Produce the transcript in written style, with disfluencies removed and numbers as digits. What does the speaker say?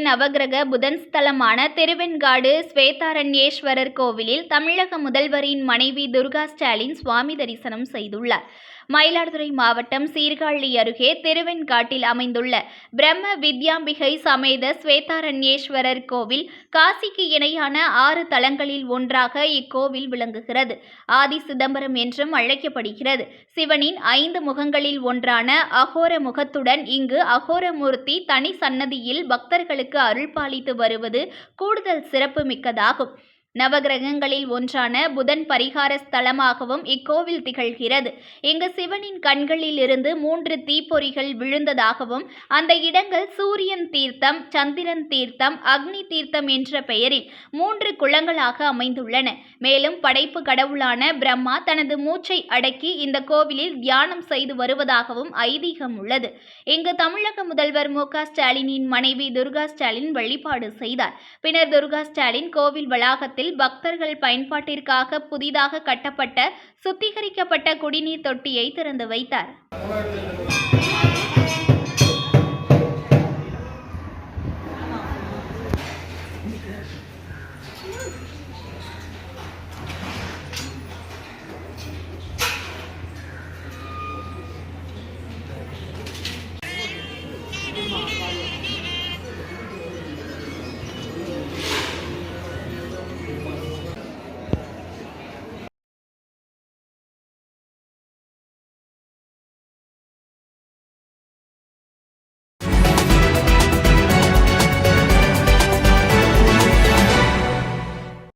நவகிரக புதன் ஸ்தலமான திருவெண்காடு ஸ்வேதாரண்யேஸ்வரர் கோவிலில் தமிழக முதல்வரின் மனைவி துர்கா ஸ்டாலின் சுவாமி தரிசனம் செய்துள்ளார். மயிலாடுதுறை மாவட்டம் சீர்காழி அருகே திருவெண்காட்டில் அமைந்துள்ள பிரம்ம வித்யாம்பிகை சமேத ஸ்வேதாரண்யேஸ்வரர் கோவில் காசிக்கு இணையான 6 தலங்களில் ஒன்றாக இக்கோவில் விளங்குகிறது. ஆதி சிதம்பரம் என்றும் அழைக்கப்படுகிறது. சிவனின் 5 முகங்களில் ஒன்றான அகோர முகத்துடன் இங்கு அகோரமூர்த்தி தனி சன்னதியில் பக்தர்களுக்கு அருள்பாலித்து வருவது கூடுதல் சிறப்பு மிக்கதாகும். நவகிரகங்களில் ஒன்றான புதன் பரிகார ஸ்தலமாகவும் இக்கோவில் திகழ்கிறது. இங்கு சிவனின் கண்களில் இருந்து 3 தீப்பொறிகள் விழுந்ததாகவும் அந்த இடங்கள் சூரியன் தீர்த்தம், சந்திரன் தீர்த்தம், அக்னி தீர்த்தம் என்ற பெயரில் 3 குளங்களாக அமைந்துள்ளன. மேலும் படைப்பு கடவுளான பிரம்மா தனது மூச்சை அடக்கி இந்த கோவிலில் தியானம் செய்து வருவதாகவும் ஐதீகம் உள்ளது. இங்கு தமிழக முதல்வர் மு.க. ஸ்டாலினின் மனைவி துர்கா ஸ்டாலின் வழிபாடு செய்தார். பின்னர் துர்கா ஸ்டாலின் கோவில் வளாகத்தில் பக்தர்கள் பயன்பாட்டிற்காக புதிதாக கட்டப்பட்ட சுத்திகரிக்கப்பட்ட குடிநீர் தொட்டியை திறந்து வைத்தார்.